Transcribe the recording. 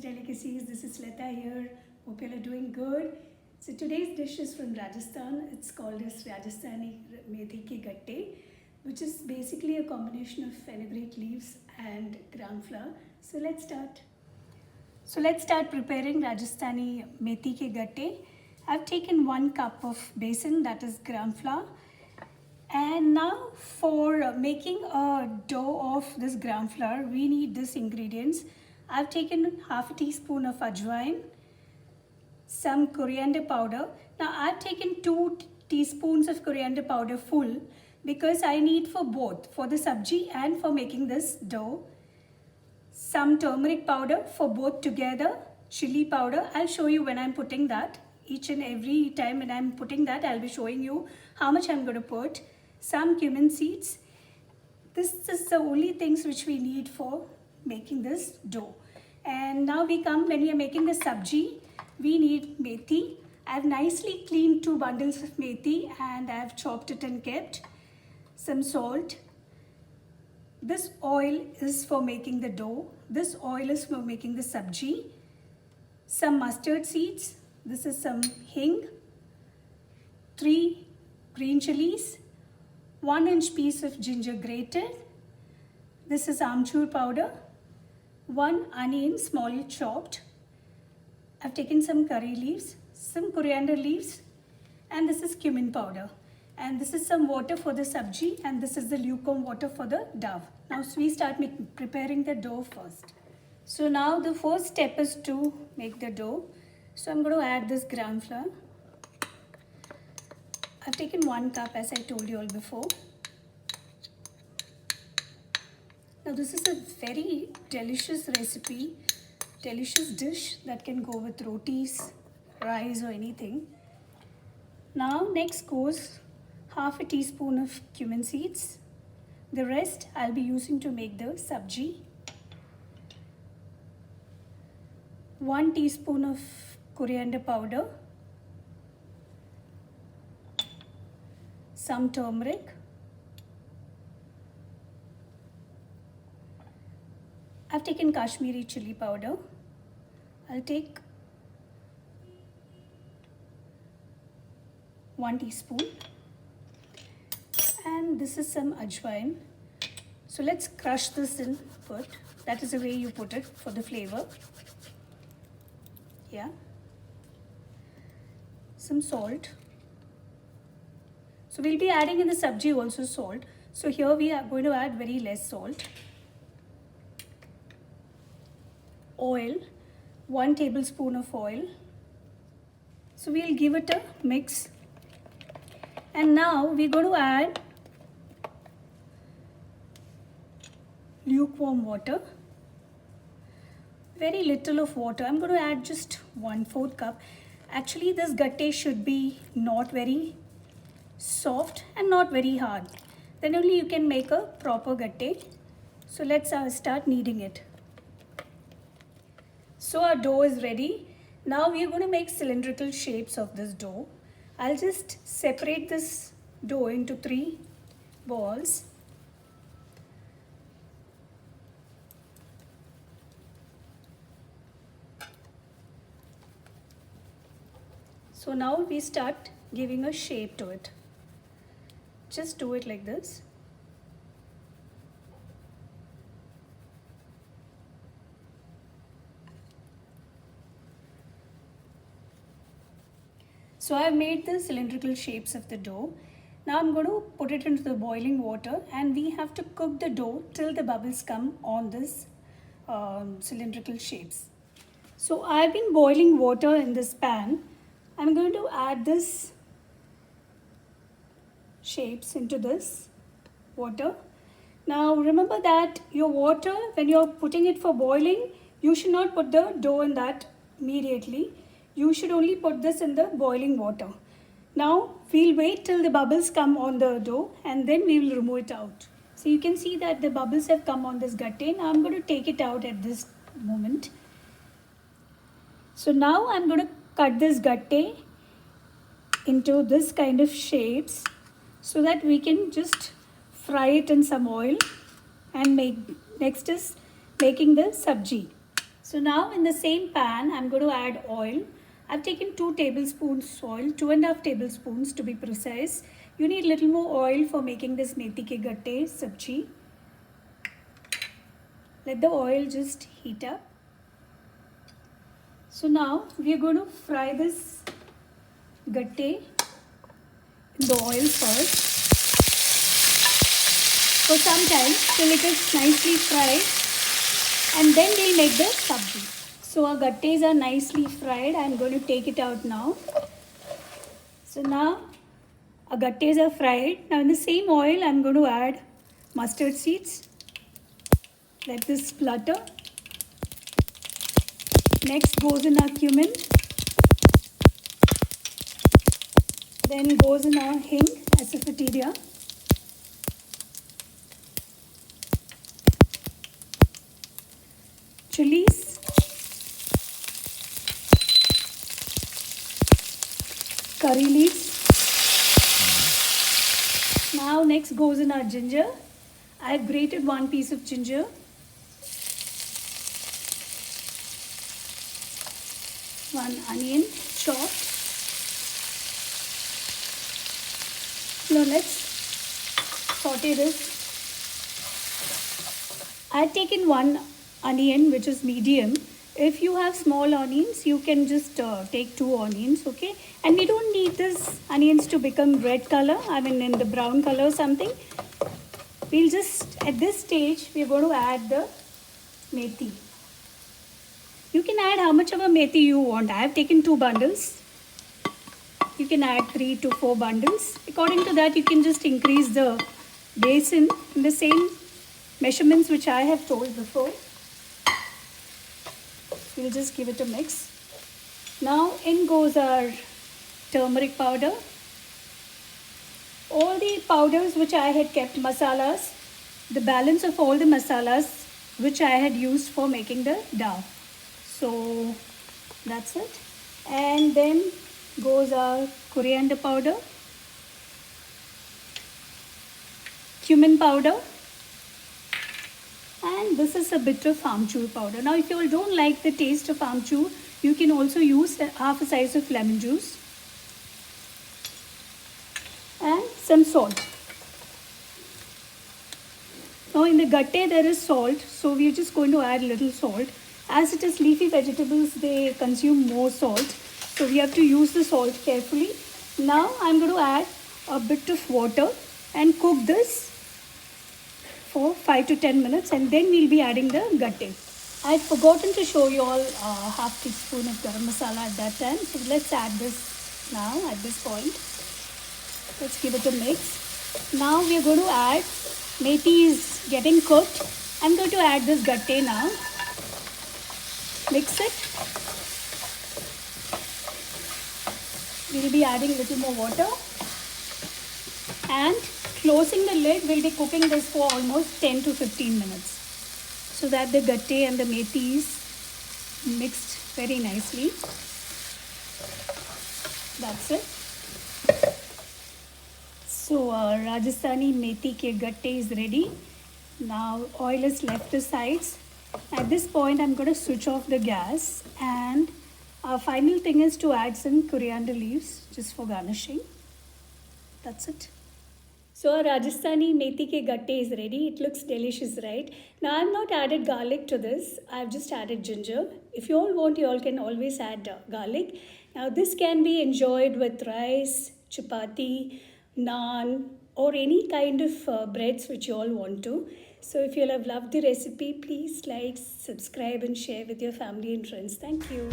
Delicacies. This is Leta here. Hope you all are doing good. So today's dish is from Rajasthan. It's called as Rajasthani Methi Ki Gatte, which is basically a combination of fenugreek leaves and gram flour. So let's start. So let's start preparing Rajasthani Methi Ki Gatte. I've taken 1 cup of besan, that is gram flour. And now for making a dough of this gram flour, we need these ingredients. I've taken half a teaspoon of ajwain, some coriander powder. Now I've taken 2 teaspoons of coriander powder full because I need for both, for the sabji and for making this dough. Some turmeric powder for both together, chili powder. I'll show you when I'm putting that. Each and every time when I'm putting that, I'll be showing you how much I'm going to put. Some cumin seeds. This is the only things which we need for making this dough. And now we come, when we are making the sabji, we need methi. I've nicely cleaned 2 bundles of methi and I've chopped it and kept. Some salt. This oil is for making the dough. This oil is for making the sabji. Some mustard seeds. This is some hing. 3 green chilies. 1-inch piece of ginger grated. This is amchur powder. 1 onion small chopped. I've taken some curry leaves, some coriander leaves, and this is cumin powder. And this is some water for the sabji, and this is the lukewarm water for the dough. Now we start preparing the dough first. So now the first step is to make the dough. So I'm going to add this gram flour. I've taken 1 cup as I told you all before. Now this is a very delicious recipe, delicious dish that can go with rotis, rice or anything. Now next goes half a teaspoon of cumin seeds. The rest I'll be using to make the sabji. 1 teaspoon of coriander powder. Some turmeric. I've taken Kashmiri chili powder. I'll take 1 teaspoon. And this is some ajwain. So let's crush this in first. That is the way you put it for the flavor. Yeah. Some salt. So we'll be adding in the sabji also salt. So here we are going to add very less salt. Oil, 1 tablespoon of oil. So we'll give it a mix. And now we're going to add lukewarm water. Very little of water. I'm going to add just 1/4 cup. Actually this gatte should be not very soft and not very hard. Then only you can make a proper gatte. So let's start kneading it. So our dough is ready. Now we are going to make cylindrical shapes of this dough. I'll just separate this dough into 3 balls. So now we start giving a shape to it. Just do it like this. So I've made the cylindrical shapes of the dough. Now I'm going to put it into the boiling water and we have to cook the dough till the bubbles come on this cylindrical shapes. So I've been boiling water in this pan. I'm going to add this shapes into this water. Now remember that your water, when you're putting it for boiling, you should not put the dough in that immediately. You should only put this in the boiling water. Now we'll wait till the bubbles come on the dough and then we will remove it out. So you can see that the bubbles have come on this gatte. Now I'm going to take it out at this moment. So now I'm going to cut this gatte into this kind of shapes so that we can just fry it in some oil and make. Next is making the sabji. So now in the same pan, I'm going to add oil. I've taken 2 tablespoons oil, 2.5 tablespoons to be precise. You need little more oil for making this methi ke gatte sabji. Let the oil just heat up. So now we are going to fry this gatte in the oil first for some time till it is nicely fried, and then we'll make the sabji. So our gattes are nicely fried. I'm going to take it out now. So now our gattes are fried. Now in the same oil, I'm going to add mustard seeds. Let this splutter. Next goes in our cumin. Then goes in our hing, asafoetida. Chilies. Curry leaves. Now next goes in our ginger. I have grated 1 piece of ginger. One onion chopped. Now let's saute this. I have taken 1 onion which is medium. If you have small onions, you can just take 2 onions, okay? And we don't need this onions to become red color, I mean in the brown color or something. We'll just, at this stage, we're going to add the methi. You can add how much of a methi you want. I have taken 2 bundles. You can add 3 to 4 bundles. According to that, you can just increase the basin in the same measurements which I have told before. We'll just give it a mix. Now in goes our turmeric powder. All the powders which I had kept, masalas, the balance of all the masalas which I had used for making the dal. So that's it. And then goes our coriander powder, cumin powder, and this is a bit of amchur powder. Now if you all don't like the taste of amchur, you can also use half a size of lemon juice and some salt. Now in the gatte there is salt, so we are just going to add little salt. As it is leafy vegetables, they consume more salt, so we have to use the salt carefully. Now I'm going to add a bit of water and cook this for 5 to 10 minutes, and then we'll be adding the gatte. I had forgotten to show you all half teaspoon of garam masala at that time, so let's add this now at this point. Let's give it a mix. Now we are going to add, methi is getting cooked. I'm going to add this gatte now. Mix it. We'll be adding a little more water and closing the lid. We'll be cooking this for almost 10 to 15 minutes so that the gatte and the methi is mixed very nicely. That's it. So Rajasthani methi ke gatte is ready. Now oil is left to sides. At this point I'm going to switch off the gas, and our final thing is to add some coriander leaves just for garnishing. That's it. So our Rajasthani methi ke gatte is ready. It looks delicious, right? Now I've not added garlic to this. I've just added ginger. If you all want, you all can always add garlic. Now this can be enjoyed with rice, chapati, naan, or any kind of breads which you all want to. So if you all have loved the recipe, please like, subscribe and share with your family and friends. Thank you.